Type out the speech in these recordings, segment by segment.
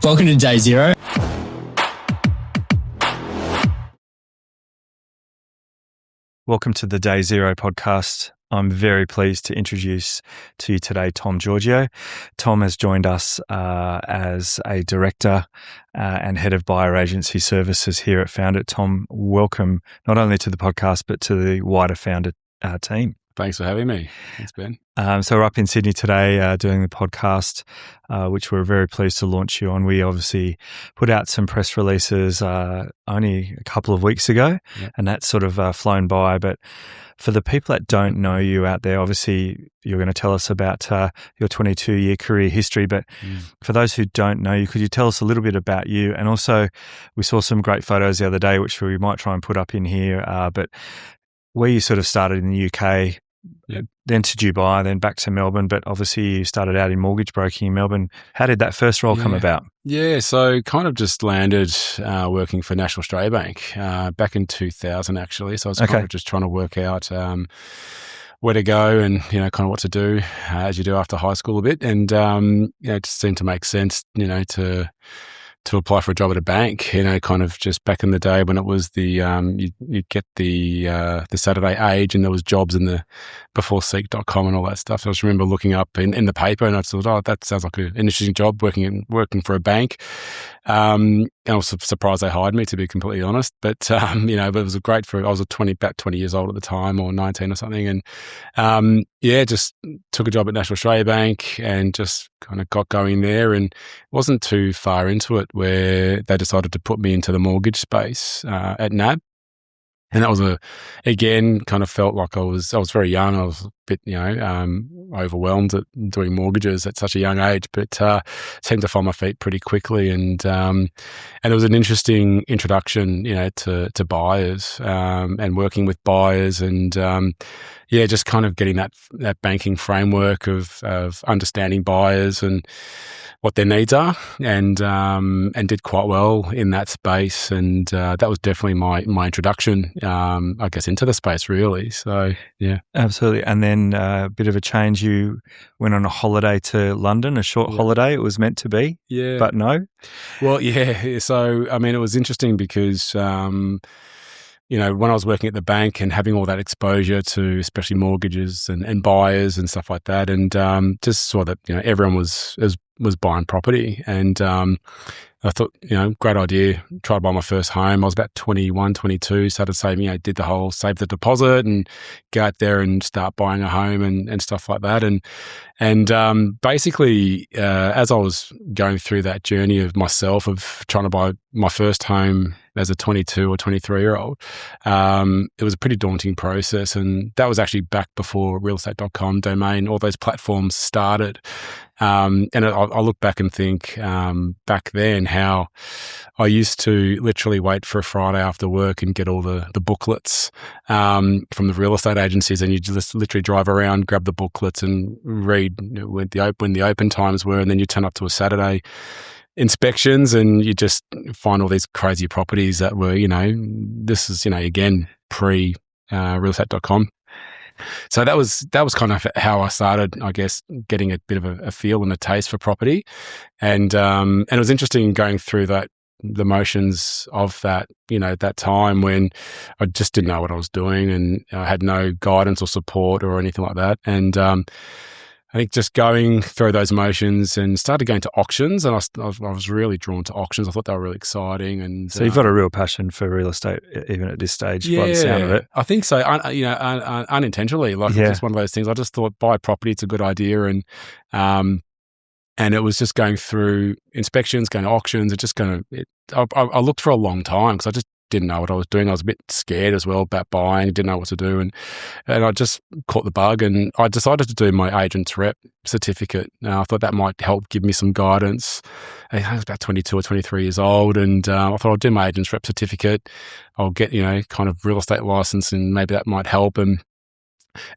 Welcome to Day Zero. Welcome to the Day Zero podcast. I'm very pleased to introduce to you today Tom Georgiou. Tom has joined us as a director and head of buyer agency services here at FOUNDIT. Tom, welcome not only to the podcast but to the wider FOUNDIT team. Thanks for having me. Thanks, Ben. So we're up in Sydney today doing the podcast, which we're very pleased to launch you on. We obviously put out some press releases only a couple of weeks ago, and that's sort of flown by. But for the people that don't know you out there, obviously you're going to tell us about your 22-year career history. But for those who don't know you, could you tell us a little bit about you? And also, we saw some great photos the other day, which we might try and put up in here. But where you sort of started in the UK, then to Dubai, then back to Melbourne, but obviously you started out in mortgage broking in Melbourne. How did that first role come about? Yeah, so kind of just landed working for National Australia Bank back in 2000 actually. So I was kind of just trying to work out where to go and, kind of what to do as you do after high school a bit. And, it just seemed to make sense, to apply for a job at a bank, kind of just back in the day when it was the you'd get the Saturday Age and there was jobs in the before seek.com and all that stuff. So I just remember looking up in the paper and I thought, oh, that sounds like an interesting job working for a bank. And I was surprised they hired me, to be completely honest. But but it was I was about 20 years old at the time, or 19 or something, and just took a job at National Australia Bank and just kind of got going there, and wasn't too far into it where they decided to put me into the mortgage space at NAB. And that was again, kind of felt like I was very young. I was a bit, overwhelmed at doing mortgages at such a young age, but seemed to find my feet pretty quickly. And it was an interesting introduction, to buyers and working with buyers, and just kind of getting that banking framework of understanding buyers and what their needs are, and did quite well in that space. And that was definitely my introduction, I guess, into the space, really. So, yeah. Absolutely. And then a bit of a change. You went on a holiday to London, a short holiday. It was meant to be, but no. Well, yeah. So, I mean, it was interesting because when I was working at the bank and having all that exposure to especially mortgages and buyers and stuff like that, and just saw that everyone was buying property, and I thought, great idea. Tried to buy my first home. I was about 21, 22, started saving, did the whole save the deposit and go out there and start buying a home and stuff like that. And basically, as I was going through that journey of myself of trying to buy my first home as a 22 or 23-year-old, it was a pretty daunting process. And that was actually back before realestate.com, Domain, all those platforms started. And I look back and think back then how I used to literally wait for a Friday after work and get all the booklets from the real estate agencies, and you just literally drive around, grab the booklets and read when the open times were, and then you turn up to a Saturday inspections and you just find all these crazy properties that were, this is, again, pre realestate.com. So that was kind of how I started, I guess, getting a bit of a feel and a taste for property. And it was interesting going through the motions of that, that time when I just didn't know what I was doing and I had no guidance or support or anything like that. And I think just going through those motions and started going to auctions, and I was really drawn to auctions. I thought they were really exciting. And so you've got a real passion for real estate, even at this stage, by the sound of it. I think so. Unintentionally, it's just one of those things. I just thought buy property, it's a good idea, and it was just going through inspections, going to auctions. I looked for a long time because I just didn't know what I was doing. I was a bit scared as well about buying, didn't know what to do. And I just caught the bug and I decided to do my agent's rep certificate. I thought that might help give me some guidance. I was about 22 or 23 years old, and I thought I'll do my agent's rep certificate. I'll get, kind of real estate license, and maybe that might help. And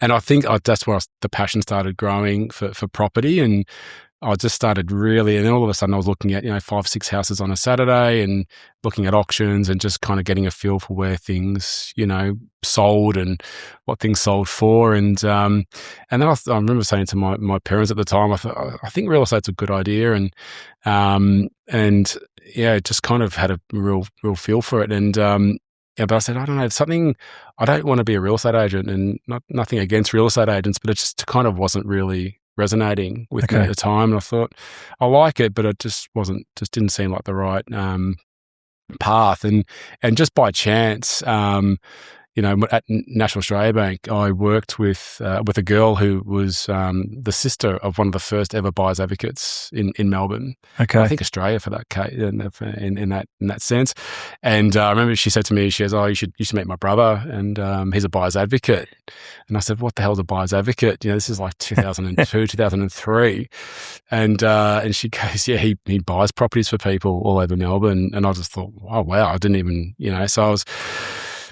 I think that's where the passion started growing for property. And I just started really, and then all of a sudden I was looking at, 5, 6 houses on a Saturday and looking at auctions and just kind of getting a feel for where things, sold and what things sold for. And then I remember saying to my parents at the time, I think real estate's a good idea. And yeah, just kind of had a real feel for it. And, but I said, I don't know, I don't want to be a real estate agent, and nothing against real estate agents, but it just kind of wasn't really resonating with me at the time. And I thought, I like it, but it just didn't seem like the right path. And just by chance, at National Australia Bank, I worked with a girl who was the sister of one of the first ever buyers advocates in Melbourne. Okay, I think Australia for that case, in that sense. And I remember she said to me, she says, "Oh, you should meet my brother, and he's a buyers advocate." And I said, "What the hell's a buyers advocate? This is like 2002, 2003." And she goes, "Yeah, he buys properties for people all over Melbourne." And I just thought, "Oh wow, I didn't even so I was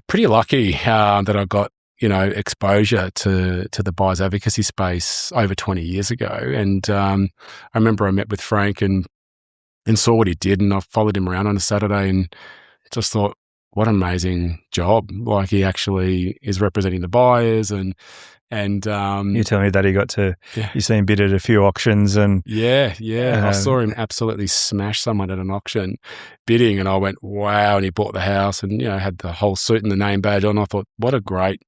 pretty lucky that I got exposure to the buyers advocacy space over 20 years ago. And I remember I met with Frank and saw what he did, and I followed him around on a Saturday and just thought, what an amazing job! Like, he actually is representing the buyers, and you tell me that he got to, you seen him bid at a few auctions, and I saw him absolutely smash someone at an auction bidding, and I went, wow. And he bought the house and had the whole suit and the name badge on. I thought, what a great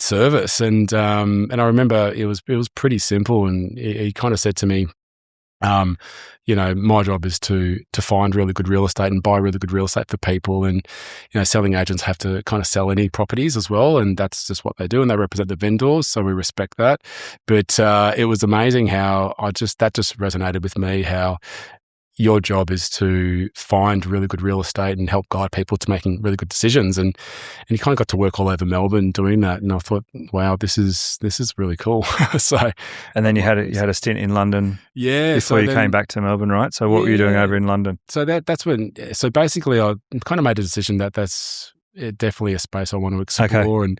service. And I remember it was pretty simple, and he kind of said to me, my job is to find really good real estate and buy really good real estate for people. And, selling agents have to kind of sell any properties as well. And that's just what they do. And they represent the vendors. So we respect that. But it was amazing how that just resonated with me, how your job is to find really good real estate and help guide people to making really good decisions. And you kind of got to work all over Melbourne doing that. And I thought, wow, this is really cool. And then you had a stint in London before you came back to Melbourne, right? So what were you doing over in London? So that's when, so basically I kind of made a decision that's definitely a space I want to explore. And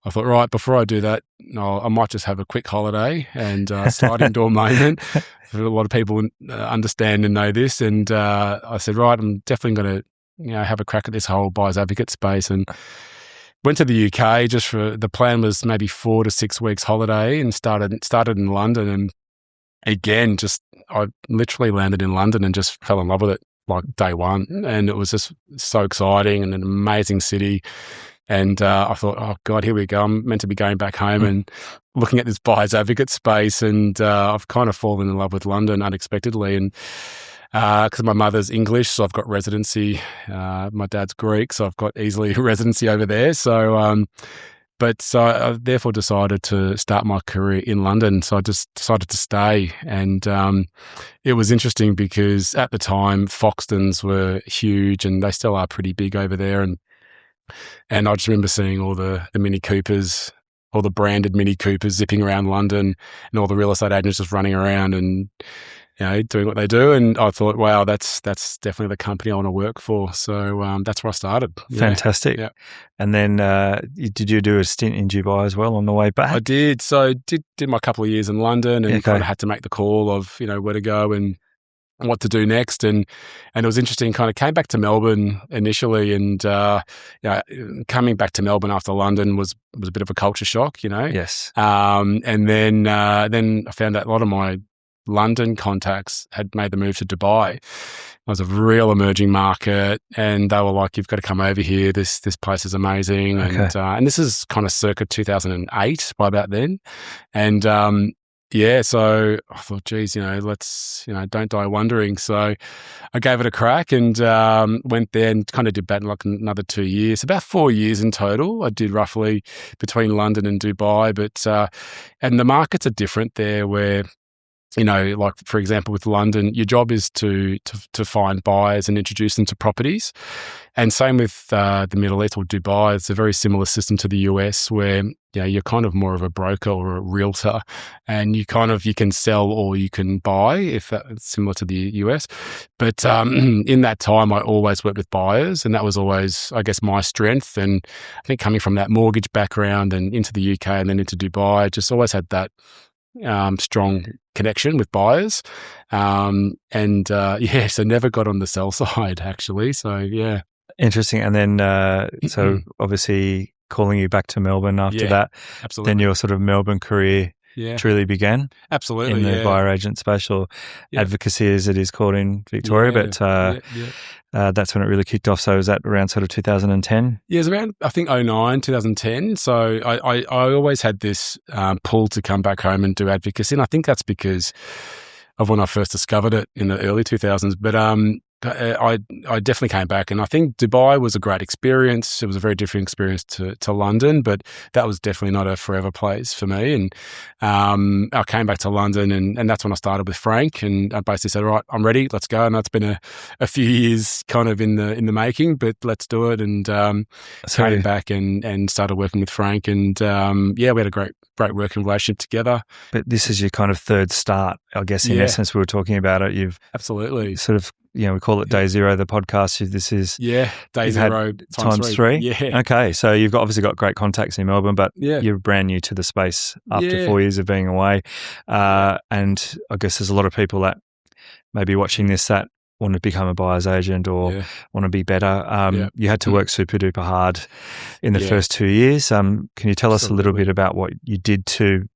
I thought, right, before I do that, I might just have a quick holiday and slide into a moment. A lot of people understand and know this. And I said, right, I'm definitely going to have a crack at this whole buyer's advocate space, and went to the UK just for, the plan was maybe 4 to 6 weeks holiday, and started in London. And again, I literally landed in London and just fell in love with it like day one. And it was just so exciting and an amazing city. And I thought, oh God, here we go. I'm meant to be going back home and looking at this buyer's advocate space. And I've kind of fallen in love with London unexpectedly. And because my mother's English, so I've got residency. My dad's Greek, so I've got easily residency over there. So I therefore decided to start my career in London. So I just decided to stay. And it was interesting because at the time, Foxtons were huge, and they still are pretty big over there. And I just remember seeing all the Mini Coopers, all the branded Mini Coopers zipping around London, and all the real estate agents just running around and doing what they do. And I thought, wow, that's definitely the company I want to work for. So that's where I started. Fantastic. Yeah. And then did you do a stint in Dubai as well on the way back? I did. So did my couple of years in London, and kind of had to make the call of where to go and what to do next. And it was interesting, kind of came back to Melbourne initially, and coming back to Melbourne after London was a bit of a culture shock, Yes. And then I found out a lot of my London contacts had made the move to Dubai. It was a real emerging market, and they were like, you've got to come over here. This place is amazing. Okay. And this is kind of circa 2008 by about then. And so I thought, geez, let's, don't die wondering. So I gave it a crack and went there and kind of did that in like another 2 years, about 4 years in total. I did roughly between London and Dubai, but and the markets are different there, where like for example with London, your job is to find buyers and introduce them to properties. And same with the Middle East or Dubai. It's a very similar system to the US, where you're kind of more of a broker or a realtor, and you can sell or you can buy, if that's similar to the US. But in that time, I always worked with buyers, and that was always, I guess, my strength. And I think coming from that mortgage background and into the UK and then into Dubai, I just always had that strong connection with buyers. So never got on the sell side actually. So yeah. Interesting. And then, so obviously calling you back to Melbourne after that, absolutely. then your sort of Melbourne career truly began. Absolutely. In the buyer agent space, or advocacy as it is called in Victoria. But that's when it really kicked off. So was that around sort of 2010? Yeah, it was around, I think, 2009, 2010. So I always had this pull to come back home and do advocacy. And I think that's because of when I first discovered it in the early 2000s. But I definitely came back, and I think Dubai was a great experience. It was a very different experience to London, but that was definitely not a forever place for me. And I came back to London, and that's when I started with Frank, and I basically said, all right, I'm ready, let's go. And that's been a few years kind of in the making, but let's do it. And came back and started working with Frank, and we had a great working relationship together. But this is your kind of third start, I guess, in essence. We were talking about it. You've absolutely sort of, we call it Day Zero, the podcast. This is Day Zero times three. Yeah. Okay. So you've obviously got great contacts in Melbourne, but you're brand new to the space after 4 years of being away. And I guess there's a lot of people that may be watching this that want to become a buyer's agent or want to be better. You had to work super duper hard in the first 2 years. Can you tell us a little bit about what you did to,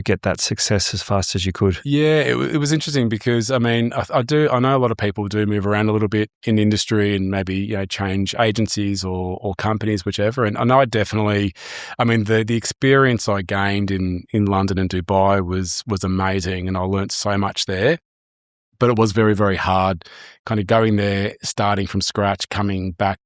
get that success as fast as you could? Yeah, it was interesting because, I mean, I know a lot of people do move around a little bit in the industry and maybe, change agencies or companies, whichever. And I know the experience I gained in London and Dubai was amazing, and I learnt so much there. But it was very, very hard kind of going there, starting from scratch, going back,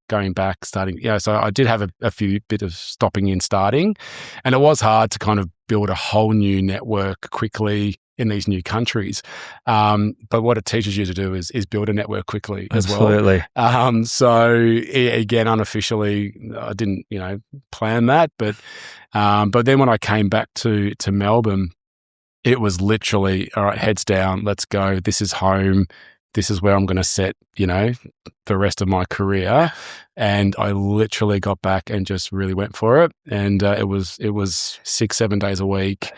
starting. So I did have a few bit of stopping in, starting. And it was hard to kind of build a whole new network quickly in these new countries. But what it teaches you to do is build a network quickly as well. Absolutely. So again, unofficially, I didn't, plan that. But then when I came back to Melbourne, it was literally, all right, heads down, let's go. This is home. This is where I'm going to set, the rest of my career. And I literally got back and just really went for it. And it was 6-7 days a week,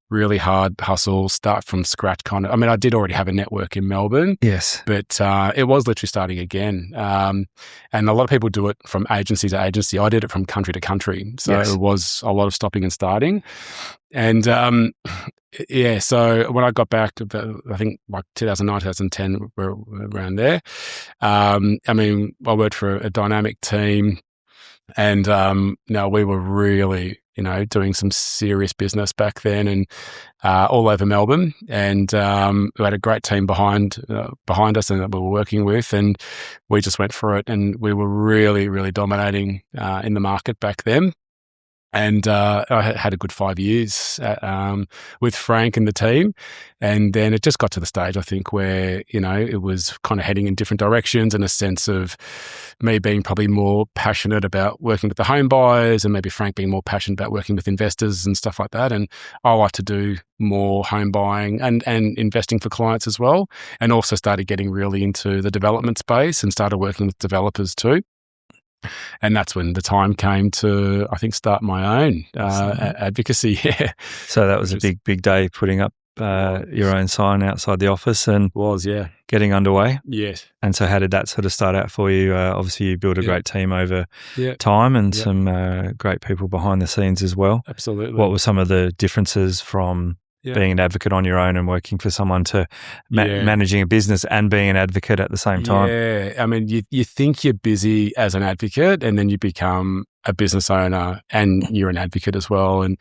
really hard hustle, start from scratch kind of. I mean, I did already have a network in Melbourne. Yes. But it was literally starting again. And a lot of people do it from agency to agency. I did it from country to country. So it was a lot of stopping and starting. And so when I got back, I think like 2009, 2010, we're around there. I worked for a dynamic team, and we were really, doing some serious business back then, and all over Melbourne. And we had a great team behind us and that we were working with, and we just went for it, and we were really, really dominating in the market back then. And I had a good 5 years with Frank and the team. And then it just got to the stage, I think, where, it was kind of heading in different directions, and a sense of me being probably more passionate about working with the home buyers, and maybe Frank being more passionate about working with investors and stuff like that. And I like to do more home buying and investing for clients as well. And also started getting really into the development space and started working with developers too. And that's when the time came to, I think, start my own advocacy. Yeah. So that was a big day, putting up your own sign outside the office and getting underway. Yes. And so how did that sort of start out for you? Obviously, you built a great team over time, and some great people behind the scenes as well. Absolutely. What were some of the differences from being an advocate on your own and working for someone to managing a business and being an advocate at the same time? Yeah. I mean, you think you're busy as an advocate, and then you become a business owner and you're an advocate as well. And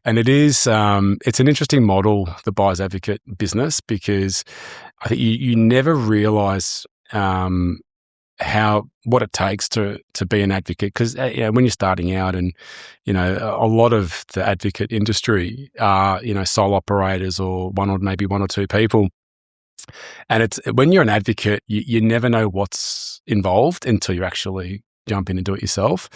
it is, it's an interesting model, the buyer's advocate business, because I think you never realize what it takes to be an advocate. Because when you're starting out, and a lot of the advocate industry are sole operators or one or two people, and it's when you're an advocate, you never know what's involved until you actually jump in and do it yourself.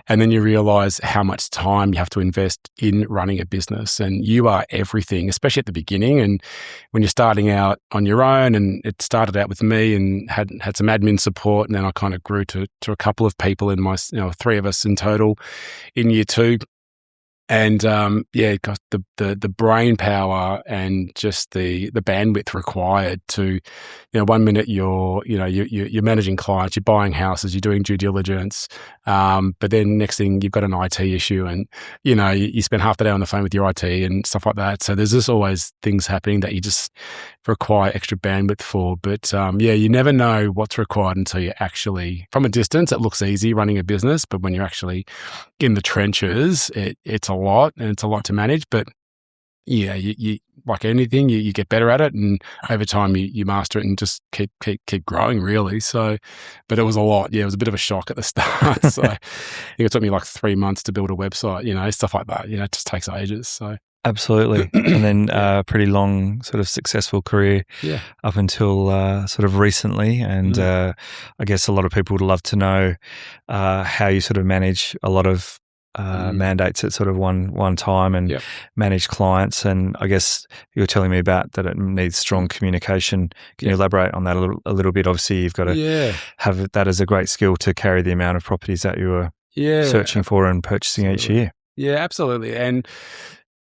And then you realize how much time you have to invest in running a business, and you are everything, especially at the beginning. And when you're starting out on your own, and it started out with me and had some admin support, and then I kind of grew to a couple of people in my, 3 of us in total in year 2. And got the brain power and just the bandwidth required to, 1 minute you're managing clients, you're buying houses, you're doing due diligence, but then next thing you've got an IT issue, and you spend half the day on the phone with your IT and stuff like that. So there's just always things happening that you just require extra bandwidth for. But you never know what's required until you actually, from a distance, it looks easy running a business, but when you're actually in the trenches, it's a lot, and it's a lot to manage. But yeah, you like anything, you get better at it, and over time you master it and just keep growing, really. So, but it was a lot. Yeah, it was a bit of a shock at the start. So I think it took me like 3 months to build a website, stuff like that. It just takes ages. So absolutely. And then pretty long sort of successful career up until sort of recently. And I guess a lot of people would love to know how you sort of manage a lot of mandates at sort of one time and manage clients. And I guess you were telling me about that it needs strong communication. Can you elaborate on that a little bit? Obviously, you've got to have that as a great skill to carry the amount of properties that you were searching for and purchasing each year. Yeah, absolutely. And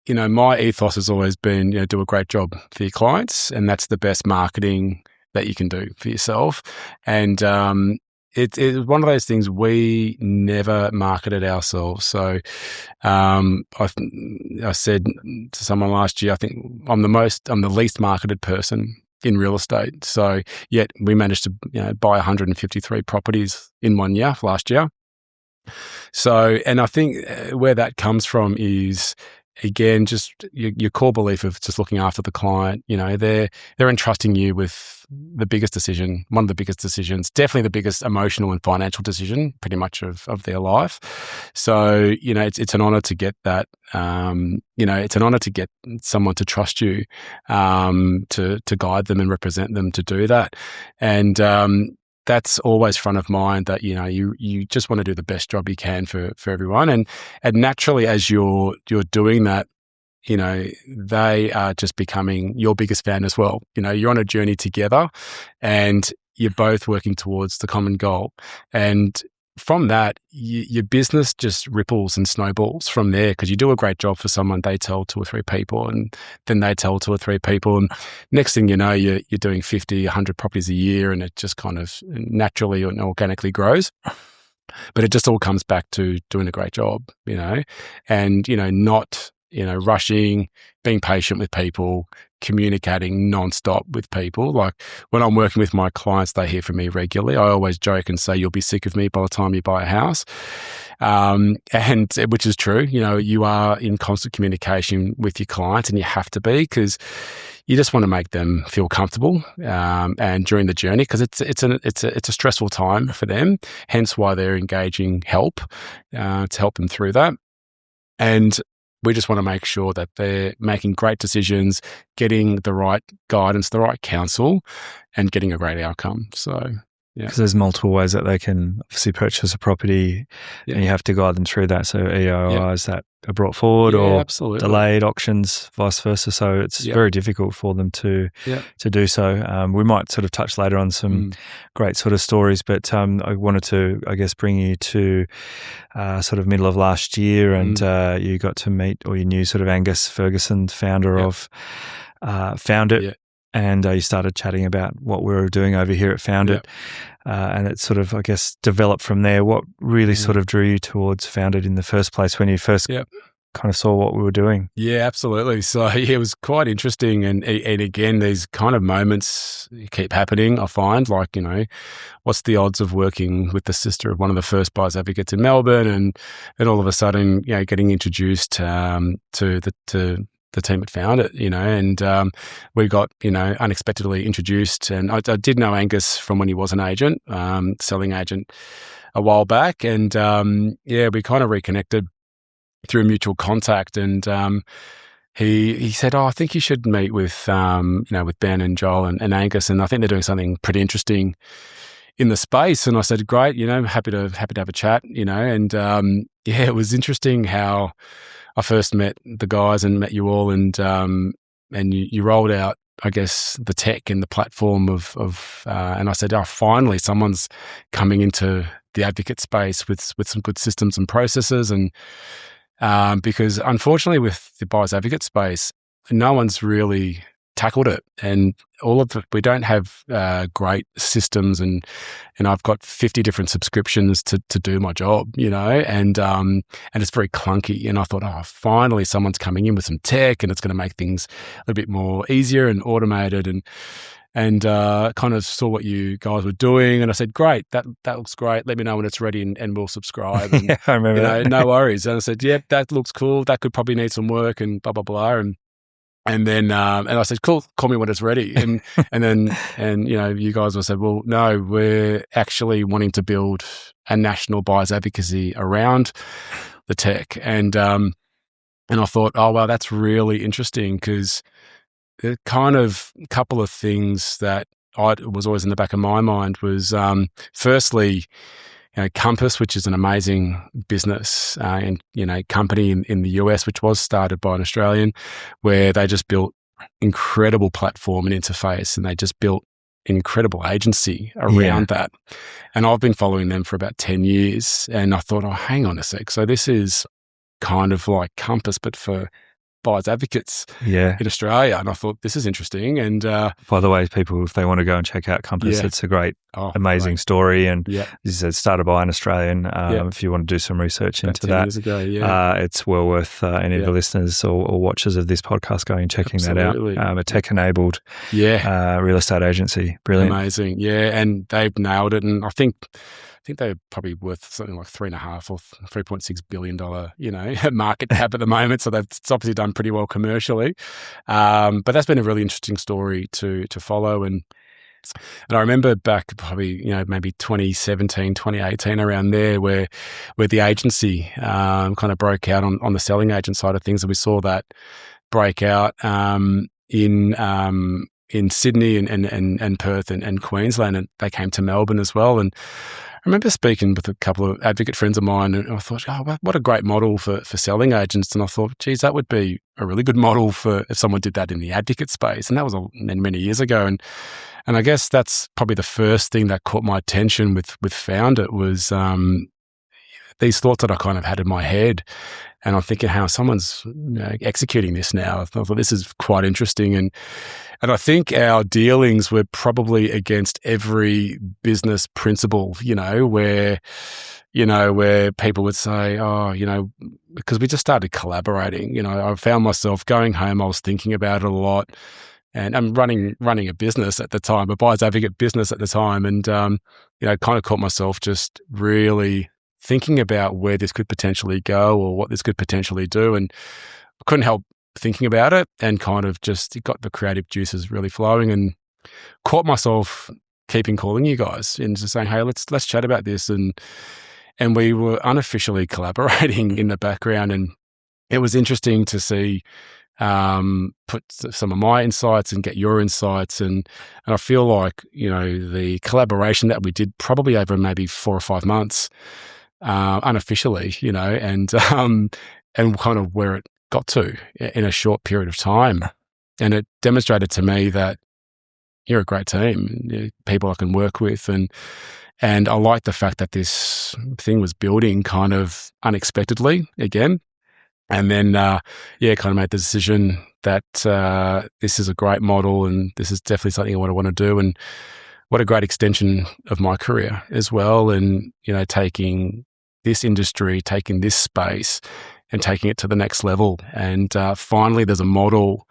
my ethos has always been, do a great job for your clients, and that's the best marketing that you can do for yourself. And it's one of those things, we never marketed ourselves. So I said to someone last year, I think I'm the least marketed person in real estate. So yet we managed to buy 153 properties in 1 year last year. So, and I think where that comes from is, again, just your core belief of just looking after the client. They're entrusting you with the biggest decision, one of the biggest decisions, definitely the biggest emotional and financial decision pretty much of their life. So, it's an honor to get that. It's an honor to get someone to trust you, to guide them and represent them to do that. And that's always front of mind, that you just want to do the best job you can for everyone, and naturally, as you're doing that, they are just becoming your biggest fan as well. You're on a journey together, and you're both working towards the common goal. And from that, your business just ripples and snowballs from there, because you do a great job for someone, they tell 2 or 3 people, and then they tell 2 or 3 people, and next thing you know, you're doing 50, 100 properties a year, and it just kind of naturally and organically grows. But it just all comes back to doing a great job, and not rushing, being patient with people, communicating nonstop with people. Like when I'm working with my clients, they hear from me regularly. I always joke and say, you'll be sick of me by the time you buy a house. And which is true. You are in constant communication with your clients, and you have to be, because you just want to make them feel comfortable, and during the journey, because it's a stressful time for them. Hence why they're engaging help to help them through that. And we just want to make sure that they're making great decisions, getting the right guidance, the right counsel, and getting a great outcome. So, because there's multiple ways that they can obviously purchase a property, and you have to guide them through that. So EOIs that are brought forward, or delayed auctions, vice versa. So it's very difficult for them to do so. We might sort of touch later on some great sort of stories, but I wanted to, I guess, bring you to sort of middle of last year, and you got to meet, or you knew sort of Angus Ferguson, founder of FOUNDIT. And you started chatting about what we were doing over here at FOUNDIT, and it sort of, I guess, developed from there. What really sort of drew you towards FOUNDIT in the first place when you first kind of saw what we were doing? Yeah, absolutely. So it was quite interesting, and again, these kind of moments keep happening. I find, like, what's the odds of working with the sister of one of the first buyers advocates in Melbourne, and then all of a sudden, getting introduced to the team at FOUNDIT, and we got, unexpectedly introduced. And I did know Angus from when he was an agent, selling agent a while back. And we kind of reconnected through a mutual contact. And he said, I think you should meet with, with Ben and Joel and Angus. And I think they're doing something pretty interesting in the space. And I said, great, happy to have a chat, and it was interesting how I first met the guys and met you all, and you rolled out, I guess, the tech and the platform and I said, finally someone's coming into the advocate space with some good systems and processes, and because unfortunately with the buyer's advocate space, no one's really tackled it, and we don't have great systems, and I've got 50 different subscriptions to do my job, and it's very clunky. And I thought, finally someone's coming in with some tech, and it's going to make things a little bit more easier and automated, and kind of saw what you guys were doing, and I said, great, that looks great. Let me know when it's ready, and we'll subscribe. And, yeah, I remember that. No worries. And I said, yep, that looks cool. That could probably need some work, and blah blah blah. And then and I said, cool, call me when it's ready. And then you guys all said, well, no, we're actually wanting to build a national buyers advocacy around the tech. And I thought, oh wow, that's really interesting, because the kind of couple of things that was always in the back of my mind was firstly, Compass, which is an amazing business and company in the US, which was started by an Australian, where they just built incredible platform and interface, and they just built incredible agency around that. And I've been following them for about 10 years, and I thought, hang on a sec. So this is kind of like Compass, but for buyers advocates in Australia. And I thought, this is interesting. And by the way, people, if they want to go and check out Compass, it's a great, amazing story. And as you said, started by an Australian. If you want to do some research into that, years ago, it's well worth any of the listeners or watchers of this podcast going and checking that out. A tech-enabled real estate agency. Brilliant. Amazing. Yeah. And they've nailed it. And I think they're probably worth something like $3.5 or $3.6 billion, market cap at the moment. So it's obviously done pretty well commercially. But that's been a really interesting story to follow. And I remember back probably, maybe 2017, 2018, around there, where the agency kind of broke out on the selling agent side of things. And we saw that break out in Sydney and Perth and Queensland, and they came to Melbourne as well. And I remember speaking with a couple of advocate friends of mine, and I thought, what a great model for selling agents. And I thought, geez, that would be a really good model for if someone did that in the advocate space. And that was many years ago. And I guess that's probably the first thing that caught my attention with FOUNDIT was these thoughts that I kind of had in my head. And I'm thinking how someone's executing this now. I thought this is quite interesting. And I think our dealings were probably against every business principle, where people would say, because we just started collaborating. I found myself going home, I was thinking about it a lot. And I'm running a business at the time, a buyer's advocate business at the time. And, kind of caught myself just really thinking about where this could potentially go or what this could potentially do. And I couldn't help thinking about it, and kind of just got the creative juices really flowing, and caught myself keeping calling you guys and just saying, hey, let's chat about this. And we were unofficially collaborating in the background. And it was interesting to see put some of my insights and get your insights. And I feel like, the collaboration that we did probably over maybe 4 or 5 months, unofficially, and kind of where it got to in a short period of time. And it demonstrated to me that you're a great team, people I can work with. And I like the fact that this thing was building kind of unexpectedly again. And then, kind of made the decision that this is a great model, and this is definitely something I want to do. And what a great extension of my career as well. And, taking this industry, taking this space and taking it to the next level. And finally, there's a model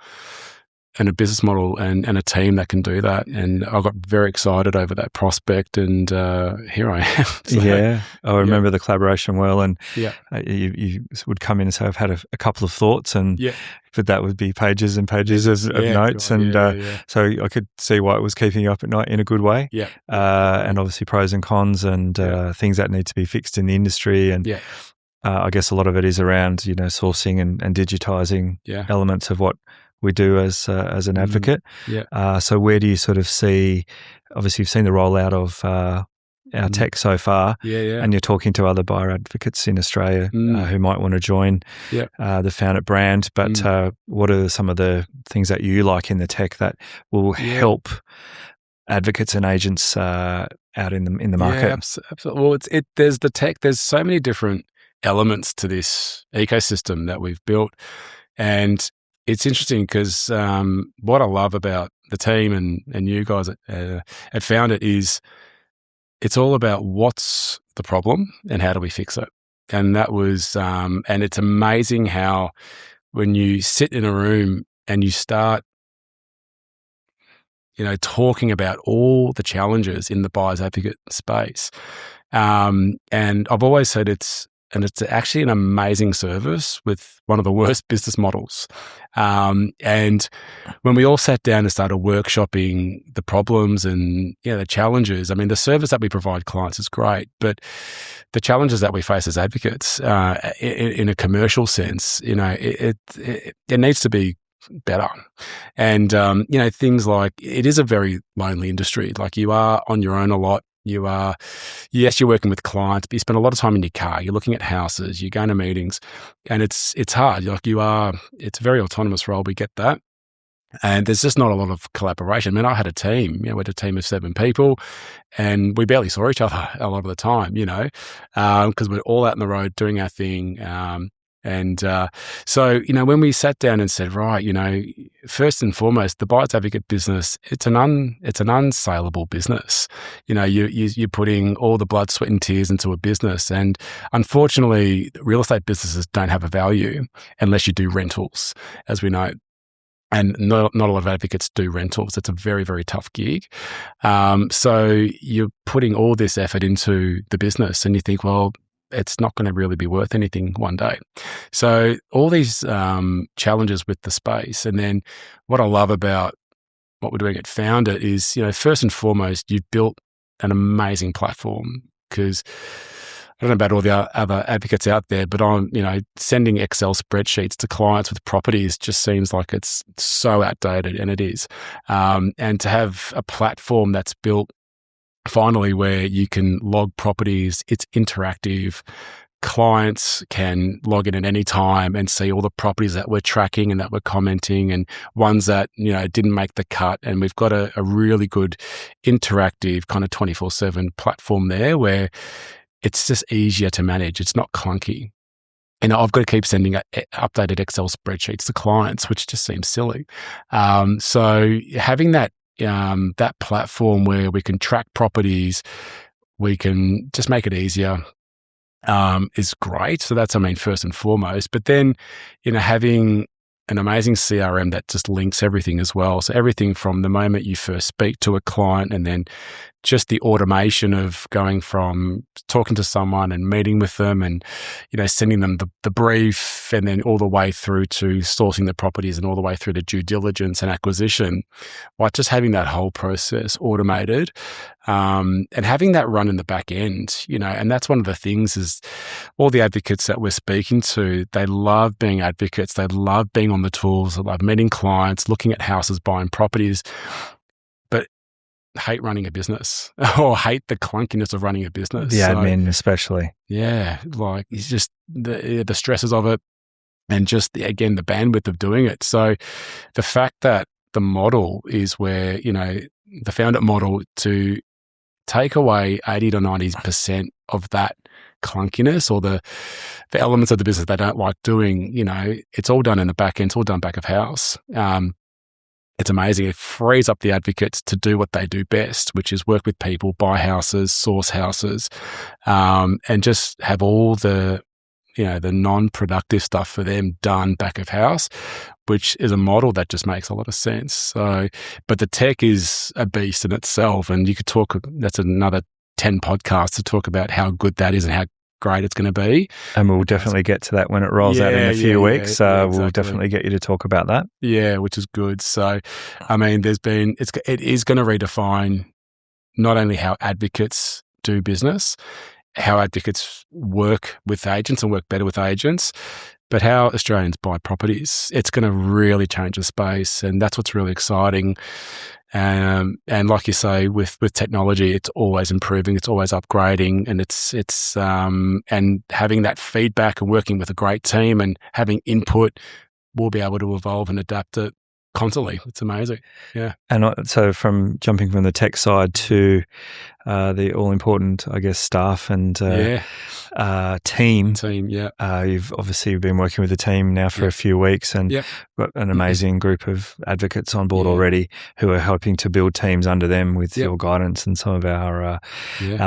and a business model and a team that can do that. And I got very excited over that prospect, and here I am. So, I remember the collaboration well. And you would come in and say, I've had a couple of thoughts, and but that would be pages and pages of notes. So I could see why it was keeping you up at night in a good way. And obviously pros and cons and things that need to be fixed in the industry. And I guess a lot of it is around, sourcing and digitizing elements of what we do as an advocate. So where do you sort of see, obviously you've seen the rollout of our tech so far, and you're talking to other buyer advocates in Australia who might want to join the FOUNDIT brand, but what are some of the things that you like in the tech that will help advocates and agents out in the market? Absolutely. Well, there's the tech, there's so many different elements to this ecosystem that we've built. And it's interesting because what I love about the team and you guys at FOUNDIT is it's all about what's the problem and how do we fix it. And that was, and it's amazing how when you sit in a room and you start, talking about all the challenges in the buyer's advocate space. And I've always said it's actually an amazing service with one of the worst business models. And when we all sat down and started workshopping the problems and the challenges, I mean, the service that we provide clients is great, but the challenges that we face as advocates in a commercial sense, it needs to be better. And, things like it is a very lonely industry. Like you are on your own a lot. Yes, you're working with clients, but you spend a lot of time in your car. You're looking at houses, you're going to meetings, and it's hard. It's a very autonomous role. We get that. And there's just not a lot of collaboration. I mean, I had a team, we had a team of 7 people and we barely saw each other a lot of the time, because we're all out on the road doing our thing. So, when we sat down and said, right, first and foremost, the buyer's advocate business, it's an unsaleable business. You're putting all the blood, sweat and tears into a business. And unfortunately, real estate businesses don't have a value unless you do rentals, as we know. And not a lot of advocates do rentals. It's a very, very tough gig. So you're putting all this effort into the business and you think, well, it's not going to really be worth anything one day. So all these challenges with the space. And then what I love about what we're doing at FOUNDIT is, first and foremost, you've built an amazing platform because I don't know about all the other advocates out there, but I'm, sending Excel spreadsheets to clients with properties just seems like it's so outdated, and it is. And to have a platform that's built finally where you can log properties, it's interactive. Clients can log in at any time and see all the properties that we're tracking and that we're commenting and ones that, didn't make the cut. And we've got a really good interactive kind of 24/7 platform there where it's just easier to manage. It's not clunky. I've got to keep sending updated Excel spreadsheets to clients, which just seems silly. So having that platform where we can track properties, we can just make it easier, is great. So that's, first and foremost. But then, having an amazing CRM that just links everything as well. So everything from the moment you first speak to a client and then just the automation of going from talking to someone and meeting with them and, sending them the brief and then all the way through to sourcing the properties and all the way through to due diligence and acquisition, like just having that whole process automated, and having that run in the back end, and that's one of the things is all the advocates that we're speaking to, they love being advocates. They love being on the tools. They love meeting clients, looking at houses, buying properties, but hate running a business or hate the clunkiness of running a business. The admin especially. Yeah. Like it's just the stresses of it and just the bandwidth of doing it. So the fact that the model is where, the FOUNDIT model to take away 80 to 90% of that clunkiness or the elements of the business they don't like doing, it's all done in the back end, it's all done back of house. It's amazing. It frees up the advocates to do what they do best, which is work with people, buy houses, source houses, and just have all the non-productive stuff for them done back of house, which is a model that just makes a lot of sense. So, but the tech is a beast in itself, and you could talk, that's another 10 podcasts to talk about how good that is and how great it's going to be. And we'll definitely get to that when it rolls out in a few weeks. Exactly. We'll definitely get you to talk about that. Yeah, which is good. So, it is going to redefine not only how advocates do business, how advocates work with agents and work better with agents, but how Australians buy properties. It's going to really change the space, and that's what's really exciting. And like you say, with technology, it's always improving, it's always upgrading, and it's and having that feedback and working with a great team and having input, we'll be able to evolve and adapt it constantly. It's amazing. Yeah. And so from jumping from the tech side to the all-important, I guess, staff and team. You've obviously been working with the team now for a few weeks and got an amazing group of advocates on board already who are helping to build teams under them with your guidance and some of our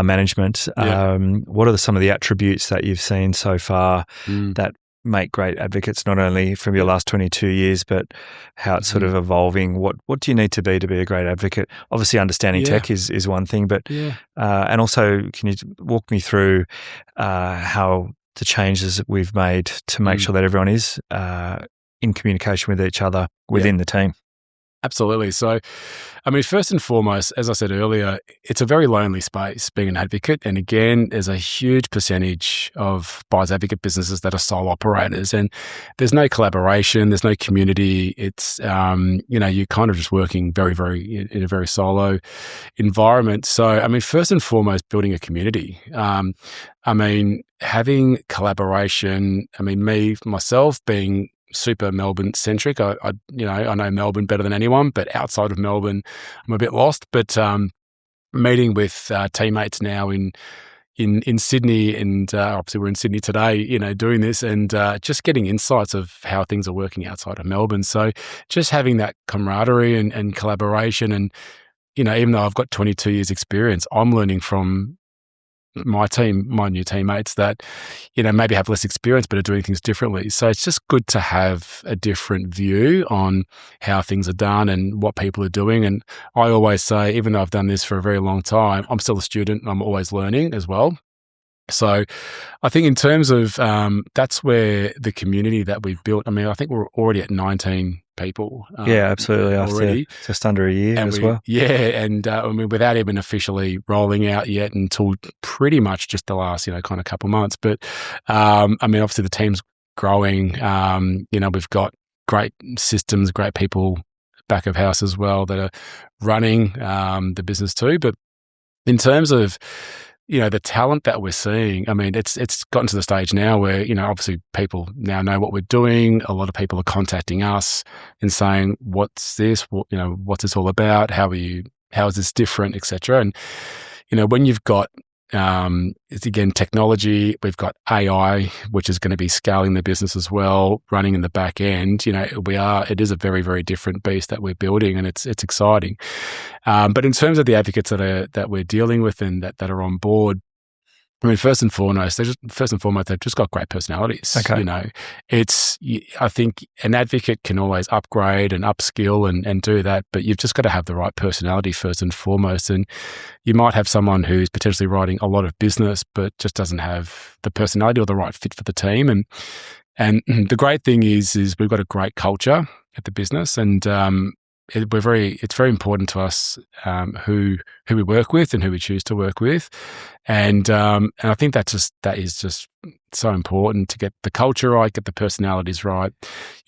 management. What are some of the attributes that you've seen so far that make great advocates, not only from your last 22 years, but how it's sort of evolving? What do you need to be a great advocate? Obviously, understanding tech is one thing, but and also, can you walk me through how the changes that we've made to make sure that everyone is in communication with each other within the team? Absolutely. So, I mean, first and foremost, as I said earlier, it's a very lonely space being an advocate. And again, there's a huge percentage of buyer's advocate businesses that are sole operators, and there's no collaboration, there's no community. It's, you're kind of just working very in a very solo environment. So, I mean, first and foremost, building a community. I mean, having collaboration. I mean, myself being super Melbourne centric. I know Melbourne better than anyone, but outside of Melbourne, I'm a bit lost. But meeting with teammates now in Sydney, and obviously we're in Sydney today, doing this and just getting insights of how things are working outside of Melbourne. So just having that camaraderie and collaboration, and even though I've got 22 years experience, I'm learning from my new teammates that, maybe have less experience but are doing things differently. So it's just good to have a different view on how things are done and what people are doing. And I always say, even though I've done this for a very long time, I'm still a student and I'm always learning as well. So I think in terms of that's where the community that we've built, I mean, I think we're already at 19 people. Absolutely. Already. After just under a year as well. Yeah. And I mean, without even officially rolling out yet until pretty much just the last, kind of couple months. But I mean, obviously the team's growing. We've got great systems, great people back of house as well that are running the business too. But in terms of the talent that we're seeing, I mean, it's gotten to the stage now where, obviously people now know what we're doing. A lot of people are contacting us and saying, what's this? What's this all about? How is this different, et cetera? And, when you've got, it's again, technology, we've got AI, which is going to be scaling the business as well, running in the back end, it is a very, very different beast that we're building, and it's exciting. But in terms of the advocates that we're dealing with and that are on board, I mean, first and foremost, they've just got great personalities. Okay. I think an advocate can always upgrade and upskill and do that, but you've just got to have the right personality first and foremost. And you might have someone who's potentially writing a lot of business, but just doesn't have the personality or the right fit for the team. And the great thing is we've got a great culture at the business, and it's very important to us who we work with and who we choose to work with, and I think that is just so important to get the culture right, get the personalities right.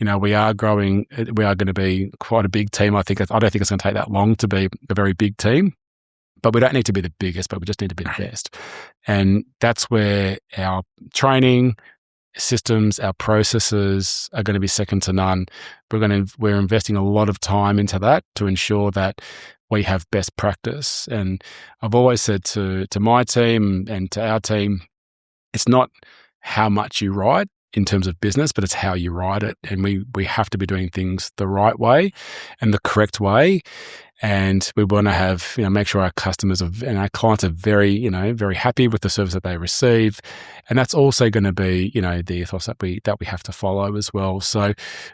We are growing. We are going to be quite a big team. I don't think it's going to take that long to be a very big team, but we don't need to be the biggest, but we just need to be the best, and that's where our training systems, our processes are going to be second to none. We're investing a lot of time into that to ensure that we have best practice. And I've always said to my team and to our team, it's not how much you write in terms of business, but it's how you write it. And we have to be doing things the right way and the correct way. And we want to have, make sure our customers and our clients are very, very happy with the service that they receive. And that's also going to be, the ethos that we have to follow as well. So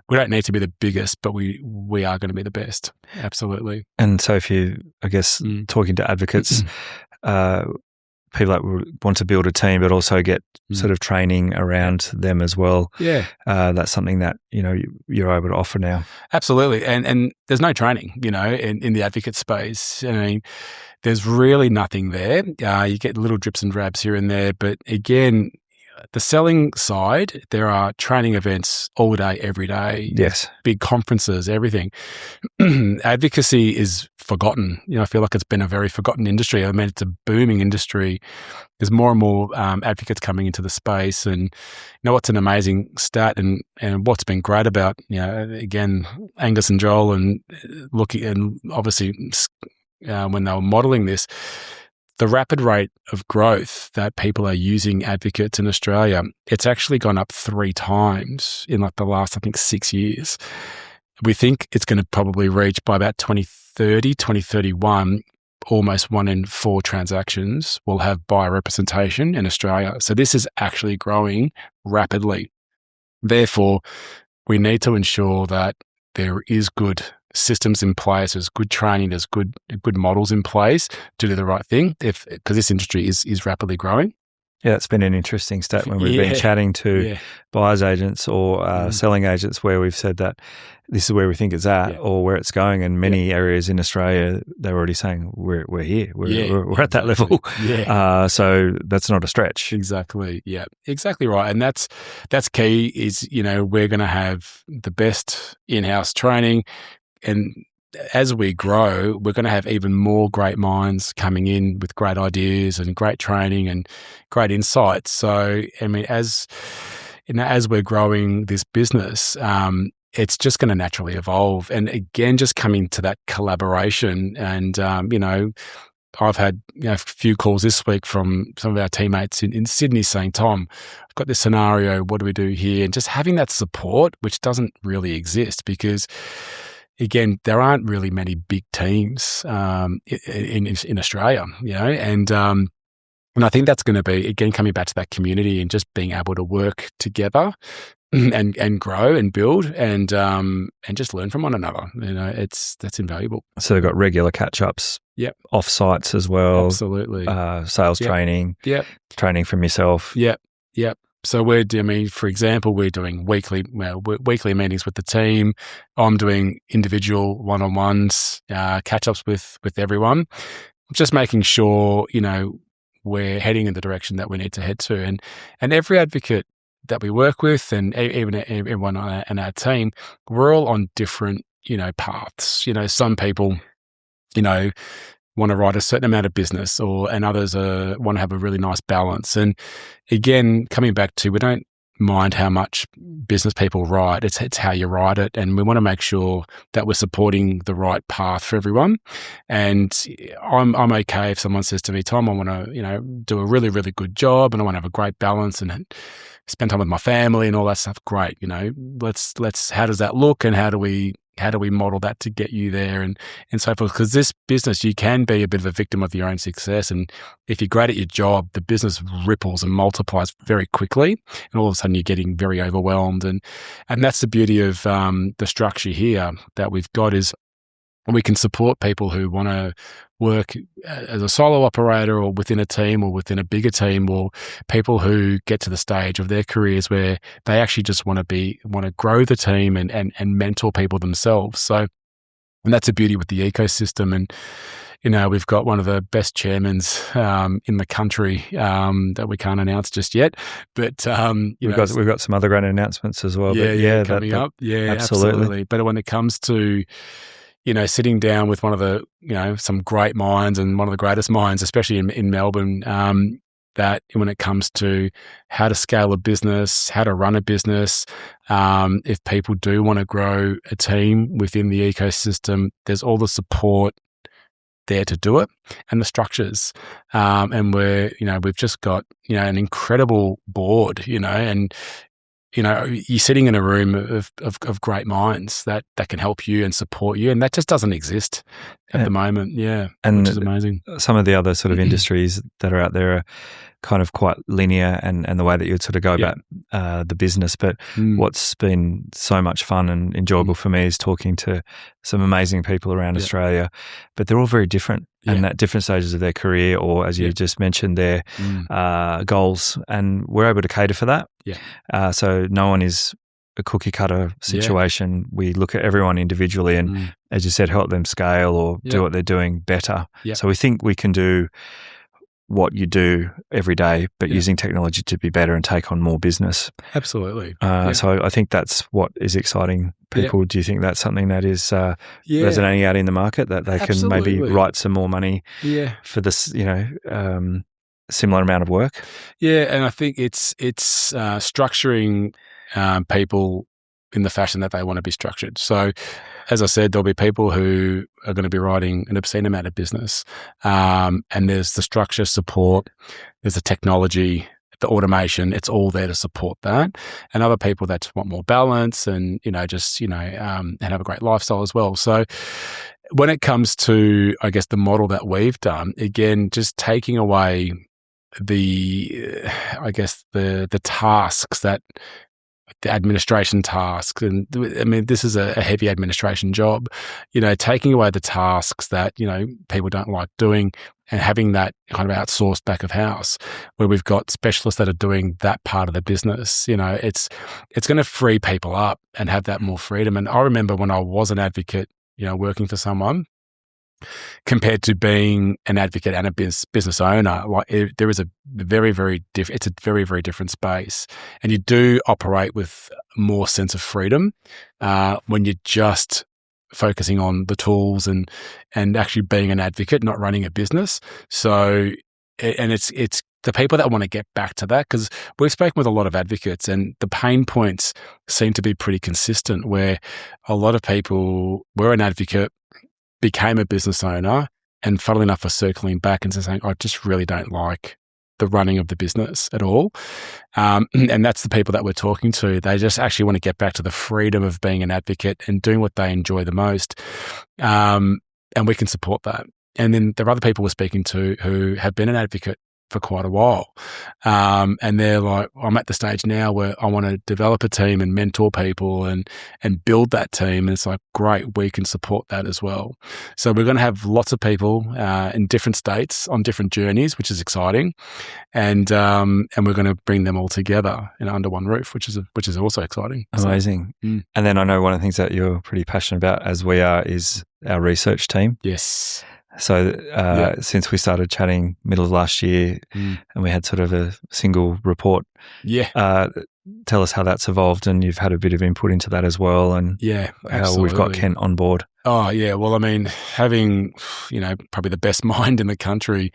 we don't need to be the biggest, but we are going to be the best. Absolutely. And so if you, I guess, talking to advocates, people that want to build a team, but also get sort of training around them as well. Yeah. That's something that, you're able to offer now. Absolutely. And there's no training, in the advocate space. I mean, there's really nothing there. You get little drips and drabs here and there. But again, the selling side, there are training events all day, every day. Yes. Big conferences, everything. Advocacy is forgotten. I feel like it's been a very forgotten industry. I mean, it's a booming industry. There's more and more advocates coming into the space. And what's an amazing stat and what's been great about, again, Angus and Joel and looking, and obviously when they were modeling this, the rapid rate of growth that people are using advocates in Australia, it's actually gone up 3 times in like the last, I think, 6 years. We think it's going to probably reach by about 2030, 2031, almost 1 in 4 transactions will have buyer representation in Australia. So this is actually growing rapidly. Therefore, we need to ensure that there is good systems in place, there's good training, there's good models in place to do the right thing, because this industry is rapidly growing. Yeah, it's been an interesting stat when we've been chatting to buyers agents or selling agents where we've said that this is where we think it's at or where it's going. And many areas in Australia, they're already saying we're here, we're at that level. So that's not a stretch. Exactly. Yeah, exactly right. And that's key is, we're going to have the best in-house training. And as we grow, we're going to have even more great minds coming in with great ideas and great training and great insights. So, I mean, as we're growing this business, it's just going to naturally evolve. And again, just coming to that collaboration. And, I've had a few calls this week from some of our teammates in Sydney saying, Tom, I've got this scenario. What do we do here? And just having that support, which doesn't really exist because, again, there aren't really many big teams in Australia, and I think that's going to be, again, coming back to that community and just being able to work together and grow and build and just learn from one another. That's invaluable. So they've got regular catch-ups, off-sites as well. Absolutely. Sales training, training from yourself. Yep. So for example, we're doing weekly meetings with the team. I'm doing individual one-on-ones, catch-ups with everyone, just making sure, we're heading in the direction that we need to head to. And every advocate that we work with and even everyone on our team, we're all on different, paths. Some people, want to write a certain amount of business and others want to have a really nice balance. And again, coming back to, we don't mind how much business people write. It's how you write it. And we want to make sure that we're supporting the right path for everyone. And I'm okay if someone says to me, Tom, I want to, do a really, really good job and I want to have a great balance and spend time with my family and all that stuff. Great. Let's, how does that look and how do we model that to get you there and so forth? Because this business, you can be a bit of a victim of your own success. And if you're great at your job, the business ripples and multiplies very quickly. And all of a sudden you're getting very overwhelmed. And that's the beauty of the structure here that we've got is we can support people who want to work as a solo operator or within a team or within a bigger team, or people who get to the stage of their careers where they actually just want to grow the team and mentor people themselves. So, and that's a beauty with the ecosystem. And, we've got one of the best chairmans in the country that we can't announce just yet. But we've got some other great announcements as well. Coming up. Yeah, absolutely. But when it comes to sitting down with one of the, some great minds and one of the greatest minds, especially in Melbourne, that when it comes to how to scale a business, how to run a business, if people do want to grow a team within the ecosystem, there's all the support there to do it and the structures. And we've just got, an incredible board, and you're sitting in a room of great minds that can help you and support you. And that just doesn't exist at the moment. Yeah. And which is amazing. Some of the other sort of industries that are out there are kind of quite linear and the way that you'd sort of go about the business. But what's been so much fun and enjoyable for me is talking to some amazing people around Australia, but they're all very different and at different stages of their career or, as you just mentioned, their goals. And we're able to cater for that. Yeah. So no one is a cookie cutter situation. We look at everyone individually and, as you said, help them scale or do what they're doing better. So we think we can do what you do every day, but using technology to be better and take on more business. Absolutely. So I think that's what is exciting people. Do you think that's something that is resonating out in the market, that they can maybe write some more money for this, similar amount of work? Yeah, and I think it's structuring people in the fashion that they want to be structured. So, as I said, there'll be people who are going to be writing an obscene amount of business, and there's the structure, support, there's the technology, the automation. It's all there to support that. And other people that just want more balance and and have a great lifestyle as well. So, when it comes to, I guess, the model that we've done, again, just taking away the tasks, the administration tasks. And I mean, this is a heavy administration job, taking away the tasks that, people don't like doing and having that kind of outsourced back of house where we've got specialists that are doing that part of the business. It's going to free people up and have that more freedom. And I remember when I was an advocate, working for someone, compared to being an advocate and a business owner, there is a very, very it's a very, very different space, and you do operate with more sense of freedom when you're just focusing on the tools and actually being an advocate, not running a business. So, and it's the people that want to get back to that, because we've spoken with a lot of advocates and the pain points seem to be pretty consistent, where a lot of people were an advocate, became a business owner, and funnily enough are circling back and saying, I just really don't like the running of the business at all. And that's the people that we're talking to. They just actually want to get back to the freedom of being an advocate and doing what they enjoy the most. And we can support that. And then there are other people we're speaking to who have been an advocate for quite a while. And they're like, I'm at the stage now where I want to develop a team and mentor people and build that team. And it's like, great, we can support that as well. So we're going to have lots of people in different states on different journeys, which is exciting. And we're going to bring them all together under one roof, which is also exciting. Amazing. So, and then I know one of the things that you're pretty passionate about, as we are, is our research team. Yes. So since we started chatting middle of last year and we had sort of a single report, tell us how that's evolved, and you've had a bit of input into that as well, and how we've got Kent on board. Oh, yeah. Well, I mean, having, probably the best mind in the country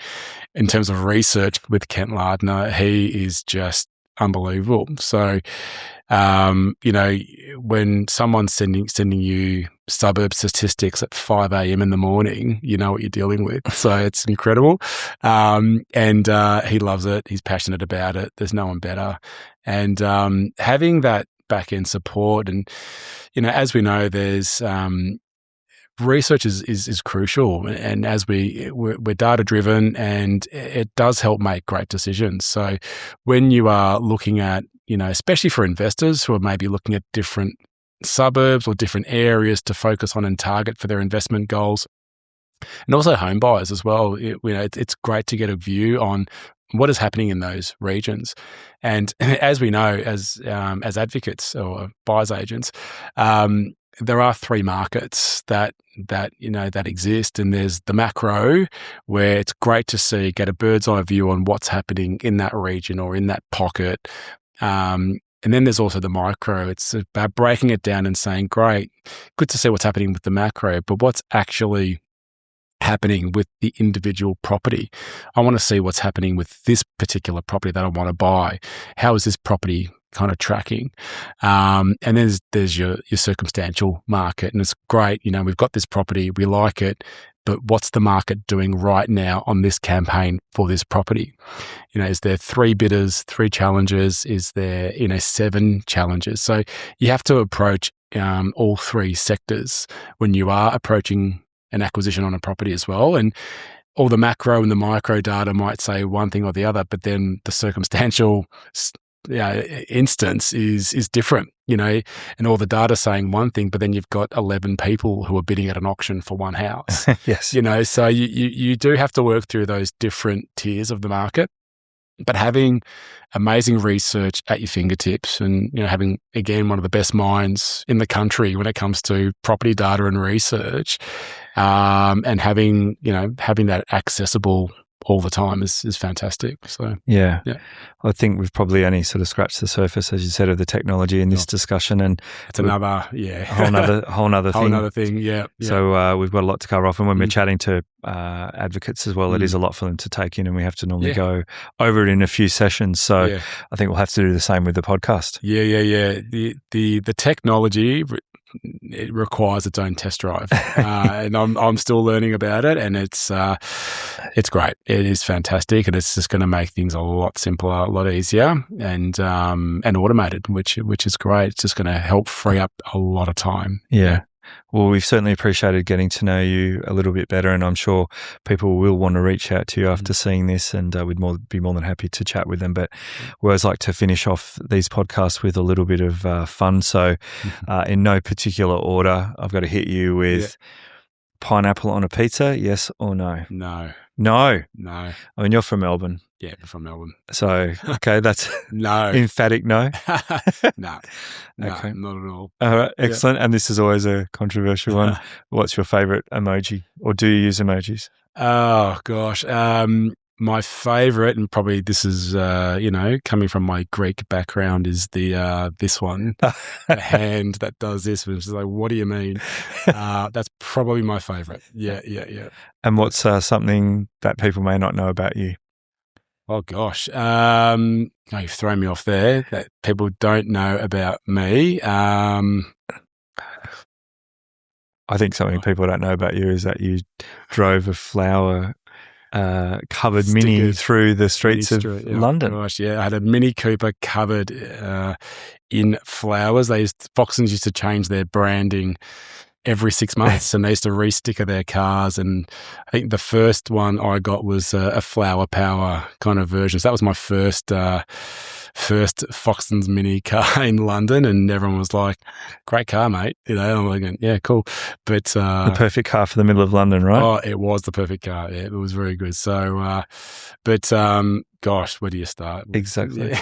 in terms of research with Kent Lardner, he is just unbelievable. So, when someone's sending you suburb statistics at 5 a.m. in the morning, you know what you're dealing with. So it's incredible. And he loves it. He's passionate about it. There's no one better. And having that back-end support, and, as we know, there's research is crucial, and as we're data driven, and it does help make great decisions. So when you are looking at, especially for investors who are maybe looking at different suburbs or different areas to focus on and target for their investment goals, and also home buyers as well, it's great to get a view on what is happening in those regions. And as we know, as advocates or buyers agents, there are three markets that exist, and there's the macro, where it's great to get a bird's eye view on what's happening in that region or in that pocket. And then there's also the micro. It's about breaking it down and saying, great, good to see what's happening with the macro, but what's actually happening with the individual property? I want to see what's happening with this particular property that I want to buy. How is this property kind of tracking? And then there's your circumstantial market, and it's great. We've got this property, we like it, but what's the market doing right now on this campaign for this property? Is there 3 bidders, 3 challengers? Is there 7 challengers? So you have to approach all 3 sectors when you are approaching an acquisition on a property as well. And all the macro and the micro data might say one thing or the other, but then the circumstantial instance is different, and all the data saying one thing, but then you've got 11 people who are bidding at an auction for one house. Yes. So you do have to work through those different tiers of the market, but having amazing research at your fingertips, and having, again, one of the best minds in the country when it comes to property data and research, and having that accessible all the time is fantastic. So yeah. I think we've probably only sort of scratched the surface, as you said, of the technology in this discussion, and it's another whole nother thing. Yeah. So we've got a lot to cover off, and when we're chatting to advocates as well, it is a lot for them to take in, and we have to normally go over it in a few sessions. So I think we'll have to do the same with the podcast. Yeah. The technology, it requires its own test drive, and I'm still learning about it, and it's great. It is fantastic, and it's just going to make things a lot simpler, a lot easier, and automated, which is great. It's just going to help free up a lot of time. Yeah. Well, we've certainly appreciated getting to know you a little bit better, and I'm sure people will want to reach out to you after seeing this, and we'd be more than happy to chat with them. But we always like to finish off these podcasts with a little bit of fun. So in no particular order, I've got to hit you with pineapple on a pizza, yes or no? No. I mean, you're from Melbourne. Yeah, I'm from Melbourne. So, okay, that's no. Emphatic no? No, okay. Not at all. All right, excellent. And this is always a controversial one. What's your favourite emoji, or do you use emojis? Oh, gosh. My favourite, and probably this is, coming from my Greek background, is this one, the hand that does this, which is like, what do you mean? That's probably my favourite. Yeah. And what's something that people may not know about you? Oh, gosh. You've thrown me off there. That people don't know about me. I think something people don't know about you is that you drove a flower covered Mini through the streets of London. Gosh, yeah. I had a Mini Cooper covered in flowers. Foxtons used to change their branding every 6 months, and they used to re-sticker their cars. And I think the first one I got was a flower power kind of version. So that was my first Foxtons Mini car in London, and everyone was like, "Great car, mate." And I'm like, "Yeah, cool." But the perfect car for the middle of London, right? Oh, it was the perfect car. Yeah, it was very good. So, gosh, where do you start? Exactly.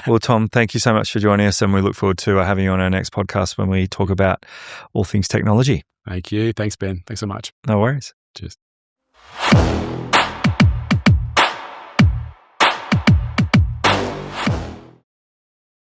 Well, Tom, thank you so much for joining us, and we look forward to having you on our next podcast when we talk about all things technology. Thank you. Thanks, Ben. Thanks so much. No worries. Cheers.